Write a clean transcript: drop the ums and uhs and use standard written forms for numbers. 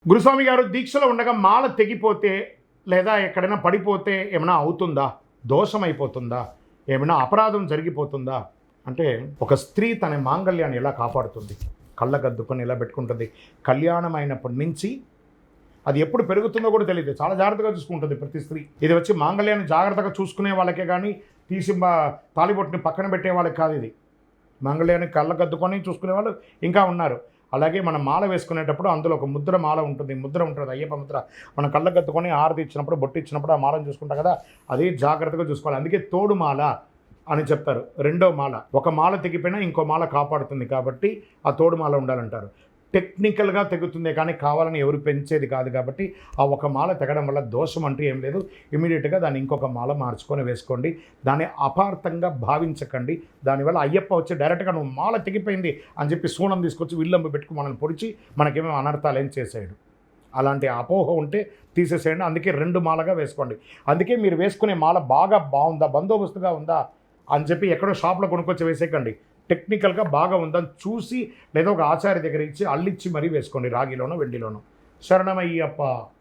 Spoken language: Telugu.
గురుస్వామి గారు దీక్షలో ఉండగా మాల తెగిపోతే లేదా ఎక్కడైనా పడిపోతే ఏమైనా అవుతుందా? దోషం అయిపోతుందా? ఏమైనా అపరాధం జరిగిపోతుందా? అంటే ఒక స్త్రీ తన మాంగళ్యాన్ని ఎలా కాపాడుతుంది? కళ్ళగద్దుకొని ఎలా పెట్టుకుంటుంది? కళ్యాణం అయినప్పటి నుంచి అది ఎప్పుడు పెరుగుతుందో కూడా తెలియదు. చాలా జాగ్రత్తగా చూసుకుంటుంది ప్రతి స్త్రీ. ఇది వచ్చి మాంగళ్యాన్ని జాగ్రత్తగా చూసుకునే వాళ్ళకే కానీ తీసి తాలిబొట్టుని పక్కన పెట్టే వాళ్ళకి కాదు. ఇది మాంగళ్యాన్ని కళ్ళగద్దుకొని చూసుకునే వాళ్ళు ఇంకా ఉన్నారు. అలాగే మనం మాల వేసుకునేటప్పుడు అందులో ఒక ముద్ర మాల ఉంటుంది, ముద్ర ఉంటుంది, అయ్యప్ప ముద్ర. మనం కళ్ళగద్దుకొని హారతి ఇచ్చినప్పుడు, బొట్టు ఇచ్చినప్పుడు ఆ మాలను చూసుకుంటాం కదా, అది జాగ్రత్తగా చూసుకోవాలి. అందుకే తోడు మాల అని చెప్తారు. రెండో మాల, ఒక మాల తెగిపోయినా ఇంకో మాల కాపాడుతుంది కాబట్టి ఆ తోడు మాల ఉండాలంటారు. టెక్నికల్గా తెగుతుందే కానీ కావాలని ఎవరు పెంచేది కాదు కాబట్టి ఆ ఒక మాల తెగడం వల్ల దోషం అంటూ ఏం లేదు. ఇమీడియట్గా దాన్ని ఇంకొక మాల మార్చుకొని వేసుకోండి. దాన్ని అపార్థంగా భావించకండి. దానివల్ల అయ్యప్ప వచ్చి డైరెక్ట్గా నువ్వు మాల తెగిపోయింది అని చెప్పి సూనం తీసుకొచ్చి విల్లంబు పెట్టుకు మనల్ని పొడిచి మనకేమో అనర్థాలు ఏం చేసేయడు. అలాంటి అపోహ ఉంటే తీసేసేయండి. అందుకే 2 మాలగా వేసుకోండి. అందుకే మీరు వేసుకునే మాల బాగా బాగుందా, బందోబస్తుగా ఉందా అని చెప్పి ఎక్కడో షాప్లో కొనుక్కొచ్చి వేసేయకండి. టెక్నికల్గా బాగా ఉందని చూసి లేదా ఒక ఆచార్య దగ్గర ఇచ్చి అల్లిచ్చి మరీ వేసుకోండి. రాగిలోనో వెండిలోనో. శరణమయ్యప్ప.